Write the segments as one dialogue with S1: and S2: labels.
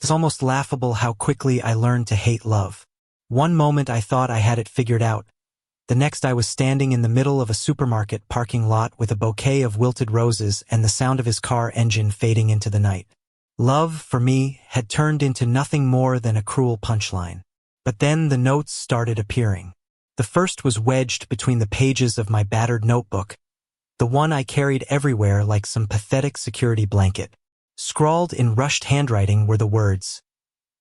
S1: It's almost laughable how quickly I learned to hate love. One moment I thought I had it figured out. The next I was standing in the middle of a supermarket parking lot with a bouquet of wilted roses and the sound of his car engine fading into the night. Love, for me, had turned into nothing more than a cruel punchline. But then the notes started appearing. The first was wedged between the pages of my battered notebook, the one I carried everywhere like some pathetic security blanket. Scrawled in rushed handwriting were the words,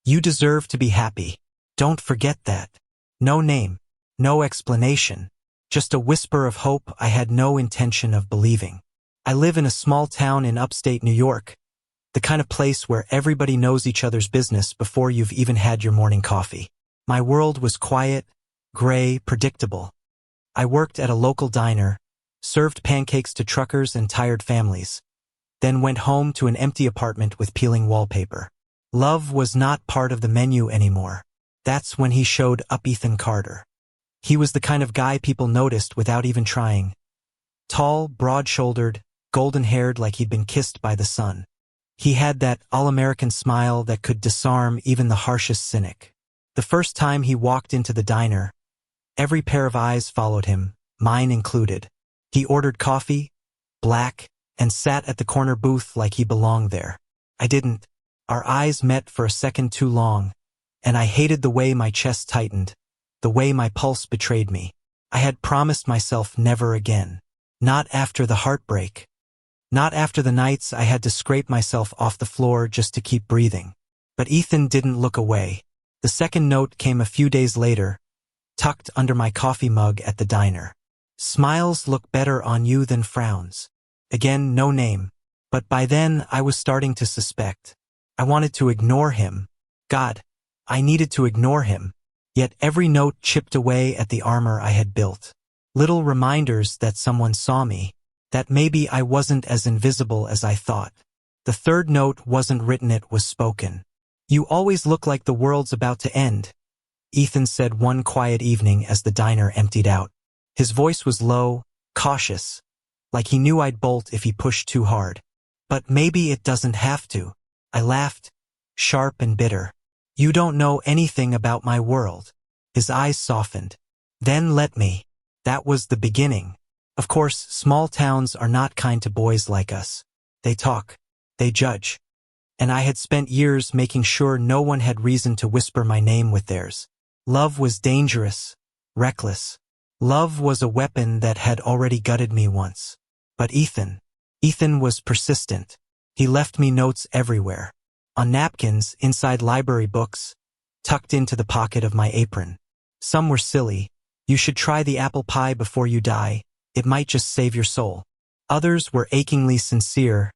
S1: "You deserve to be happy. Don't forget that." No name, no explanation, just a whisper of hope I had no intention of believing. I live in a small town in upstate New York, the kind of place where everybody knows each other's business before you've even had your morning coffee. My world was quiet, gray, predictable. I worked at a local diner, served pancakes to truckers and tired families, then went home to an empty apartment with peeling wallpaper. Love was not part of the menu anymore. That's when he showed up. Ethan Carter. He was the kind of guy people noticed without even trying. Tall, broad-shouldered, golden-haired like he'd been kissed by the sun. He had that all-American smile that could disarm even the harshest cynic. The first time he walked into the diner, every pair of eyes followed him, mine included. He ordered coffee, black, and sat at the corner booth like he belonged there. I didn't. Our eyes met for a second too long, and I hated the way my chest tightened, the way my pulse betrayed me. I had promised myself never again. Not after the heartbreak. Not after the nights I had to scrape myself off the floor just to keep breathing. But Ethan didn't look away. The second note came a few days later, tucked under my coffee mug at the diner. "Smiles look better on you than frowns." Again, no name. But by then, I was starting to suspect. I wanted to ignore him. God, I needed to ignore him. Yet every note chipped away at the armor I had built. Little reminders that someone saw me, that maybe I wasn't as invisible as I thought. The third note wasn't written, it was spoken. "You always look like the world's about to end," Ethan said one quiet evening as the diner emptied out. His voice was low, cautious, like he knew I'd bolt if he pushed too hard. "But maybe it doesn't have to." I laughed, sharp and bitter. "You don't know anything about my world." His eyes softened. "Then let me." That was the beginning. Of course, small towns are not kind to boys like us. They talk. They judge. And I had spent years making sure no one had reason to whisper my name with theirs. Love was dangerous, reckless. Love was a weapon that had already gutted me once. But Ethan was persistent. He left me notes everywhere. On napkins, inside library books, tucked into the pocket of my apron. Some were silly. "You should try the apple pie before you die. It might just save your soul." Others were achingly sincere.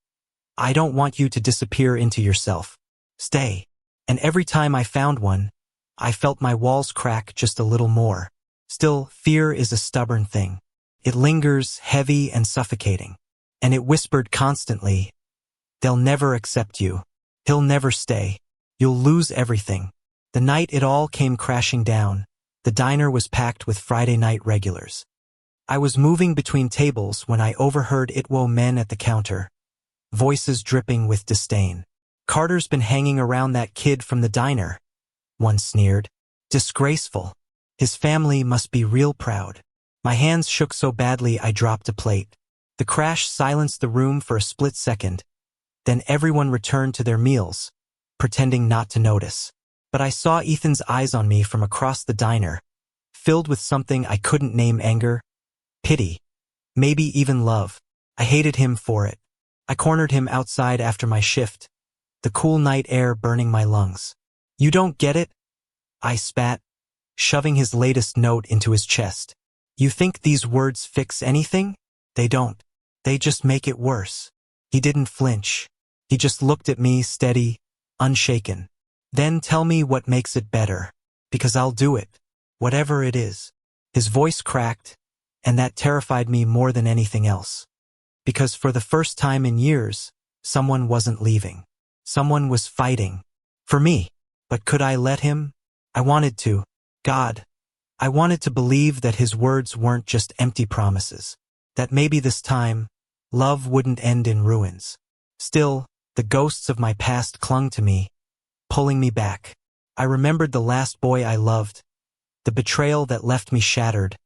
S1: "I don't want you to disappear into yourself. Stay." And every time I found one, I felt my walls crack just a little more. Still, fear is a stubborn thing. It lingers, heavy and suffocating. And it whispered constantly, "They'll never accept you. He'll never stay. You'll lose everything." The night it all came crashing down, the diner was packed with Friday night regulars. I was moving between tables when I overheard Itwo men at the counter, voices dripping with disdain. "Carter's been hanging around that kid from the diner," one sneered. "Disgraceful. His family must be real proud." My hands shook so badly I dropped a plate. The crash silenced the room for a split second. Then everyone returned to their meals, pretending not to notice. But I saw Ethan's eyes on me from across the diner, filled with something I couldn't name: anger, pity, maybe even love. I hated him for it. I cornered him outside after my shift, the cool night air burning my lungs. "You don't get it?" I spat, shoving his latest note into his chest. "You think these words fix anything? They don't. They just make it worse." He didn't flinch. He just looked at me, steady, unshaken. "Then tell me what makes it better, because I'll do it, whatever it is." His voice cracked, and that terrified me more than anything else. Because for the first time in years, someone wasn't leaving. Someone was fighting. For me. But could I let him? I wanted to. God, I wanted to believe that his words weren't just empty promises. That maybe this time, love wouldn't end in ruins. Still, the ghosts of my past clung to me, pulling me back. I remembered the last boy I loved, the betrayal that left me shattered,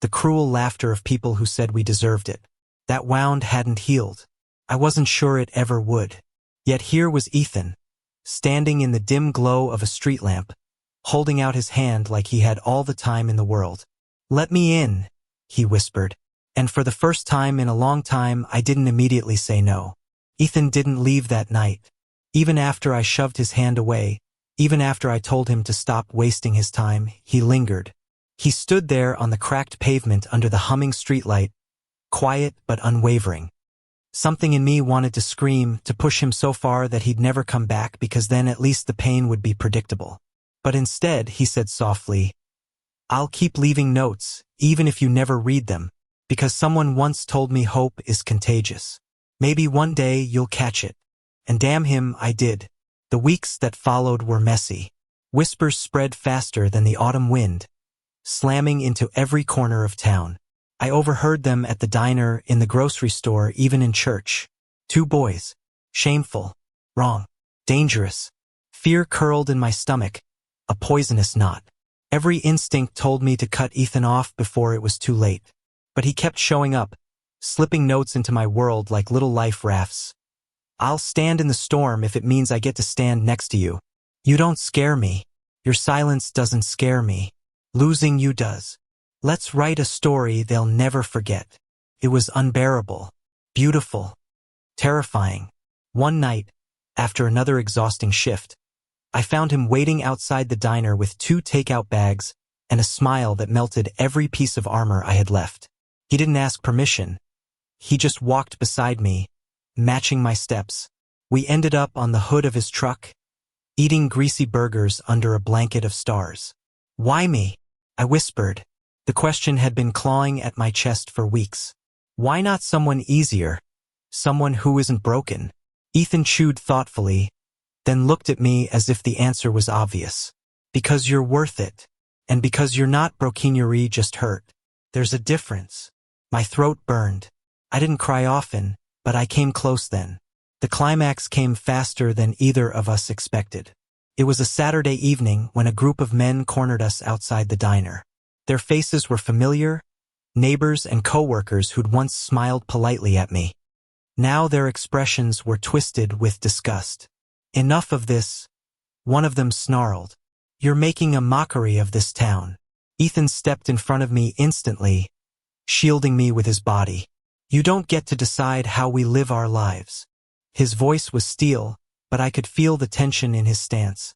S1: the cruel laughter of people who said we deserved it. That wound hadn't healed. I wasn't sure it ever would. Yet here was Ethan, standing in the dim glow of a street lamp, holding out his hand like he had all the time in the world. "Let me in," he whispered. And for the first time in a long time, I didn't immediately say no. Ethan didn't leave that night. Even after I shoved his hand away, even after I told him to stop wasting his time, he lingered. He stood there on the cracked pavement under the humming streetlight, quiet but unwavering. Something in me wanted to scream, to push him so far that he'd never come back, because then at least the pain would be predictable. But instead, he said softly, "I'll keep leaving notes, even if you never read them, because someone once told me hope is contagious. Maybe one day you'll catch it." And damn him, I did. The weeks that followed were messy. Whispers spread faster than the autumn wind, slamming into every corner of town. I overheard them at the diner, in the grocery store, even in church. 2 boys. Shameful. Wrong. Dangerous. Fear curled in my stomach, a poisonous knot. Every instinct told me to cut Ethan off before it was too late. But he kept showing up, slipping notes into my world like little life rafts. "I'll stand in the storm if it means I get to stand next to you. You don't scare me. Your silence doesn't scare me. Losing you does. Let's write a story they'll never forget." It was unbearable, beautiful, terrifying. One night, after another exhausting shift, I found him waiting outside the diner with 2 takeout bags and a smile that melted every piece of armor I had left. He didn't ask permission. He just walked beside me, matching my steps. We ended up on the hood of his truck, eating greasy burgers under a blanket of stars. "Why me?" I whispered. The question had been clawing at my chest for weeks. "Why not someone easier? Someone who isn't broken?" Ethan chewed thoughtfully, then looked at me as if the answer was obvious. "Because you're worth it. And because you're not brokenuri, just hurt. There's a difference." My throat burned. I didn't cry often, but I came close then. The climax came faster than either of us expected. It was a Saturday evening when a group of men cornered us outside the diner. Their faces were familiar, neighbors and co-workers who'd once smiled politely at me. Now their expressions were twisted with disgust. "Enough of this," one of them snarled. "You're making a mockery of this town." Ethan stepped in front of me instantly, shielding me with his body. "You don't get to decide how we live our lives." His voice was steel, but I could feel the tension in his stance,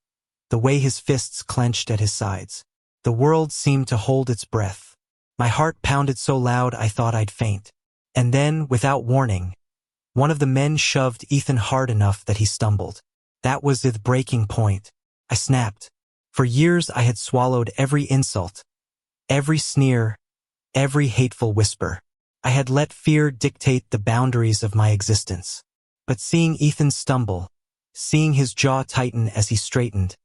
S1: the way his fists clenched at his sides. The world seemed to hold its breath. My heart pounded so loud I thought I'd faint. And then, without warning, one of the men shoved Ethan hard enough that he stumbled. That was the breaking point. I snapped. For years I had swallowed every insult, every sneer, every hateful whisper. I had let fear dictate the boundaries of my existence. But seeing Ethan stumble, seeing his jaw tighten as he straightened,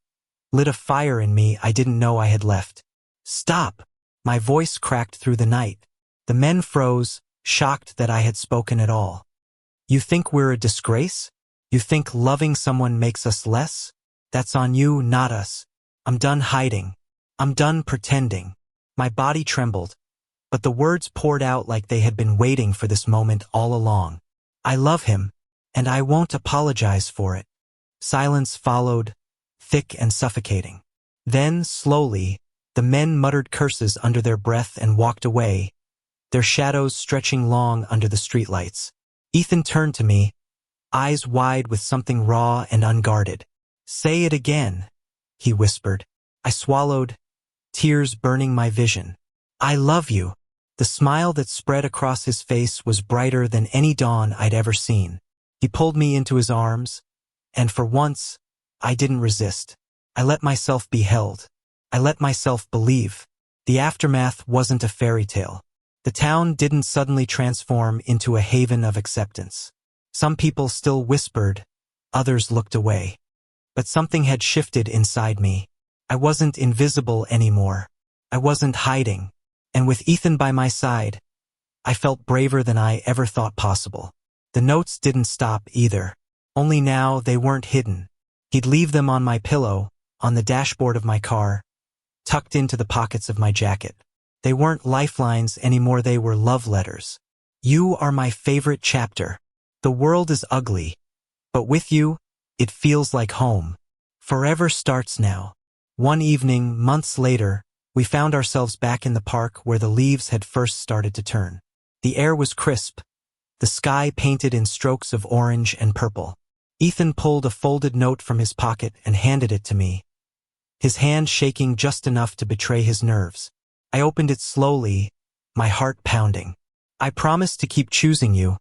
S1: lit a fire in me I didn't know I had left. "Stop!" My voice cracked through the night. The men froze, shocked that I had spoken at all. "You think we're a disgrace? You think loving someone makes us less? That's on you, not us. I'm done hiding. I'm done pretending." My body trembled, but the words poured out like they had been waiting for this moment all along. "I love him, and I won't apologize for it." Silence followed, thick and suffocating. Then, slowly, the men muttered curses under their breath and walked away, their shadows stretching long under the streetlights. Ethan turned to me, eyes wide with something raw and unguarded. "Say it again," he whispered. I swallowed, tears burning my vision. "I love you." The smile that spread across his face was brighter than any dawn I'd ever seen. He pulled me into his arms, and for once, I didn't resist. I let myself be held. I let myself believe. The aftermath wasn't a fairy tale. The town didn't suddenly transform into a haven of acceptance. Some people still whispered, others looked away. But something had shifted inside me. I wasn't invisible anymore. I wasn't hiding. And with Ethan by my side, I felt braver than I ever thought possible. The notes didn't stop either. Only now they weren't hidden. He'd leave them on my pillow, on the dashboard of my car, tucked into the pockets of my jacket. They weren't lifelines anymore, they were love letters. You are my favorite chapter. The world is ugly, but with you, it feels like home. Forever starts now. One evening, months later, we found ourselves back in the park where the leaves had first started to turn. The air was crisp, the sky painted in strokes of orange and purple. Ethan pulled a folded note from his pocket and handed it to me, his hand shaking just enough to betray his nerves. I opened it slowly, my heart pounding. I promise to keep choosing you,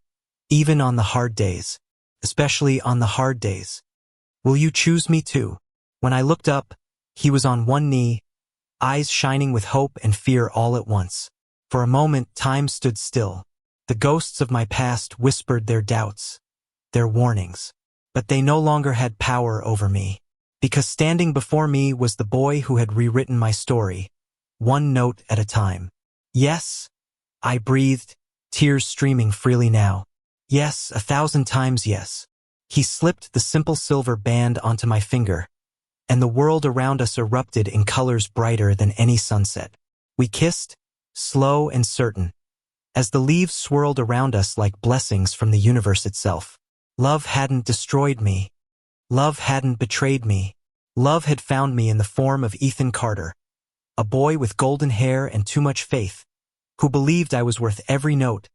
S1: even on the hard days, especially on the hard days. Will you choose me too? When I looked up, he was on one knee, eyes shining with hope and fear all at once. For a moment, time stood still. The ghosts of my past whispered their doubts, their warnings. But they no longer had power over me, because standing before me was the boy who had rewritten my story, one note at a time. Yes, I breathed, tears streaming freely now. Yes, 1,000 times yes. He slipped the simple silver band onto my finger, and the world around us erupted in colors brighter than any sunset. We kissed, slow and certain, as the leaves swirled around us like blessings from the universe itself. Love hadn't destroyed me. Love hadn't betrayed me. Love had found me in the form of Ethan Carter, a boy with golden hair and too much faith, who believed I was worth every note,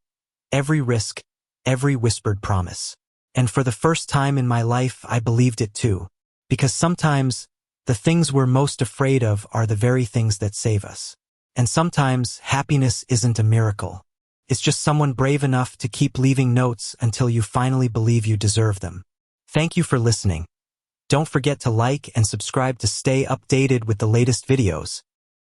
S1: every risk, every whispered promise. And for the first time in my life, I believed it too, because sometimes the things we're most afraid of are the very things that save us. And sometimes happiness isn't a miracle. It's just someone brave enough to keep leaving notes until you finally believe you deserve them. Thank you for listening. Don't forget to like and subscribe to stay updated with the latest videos.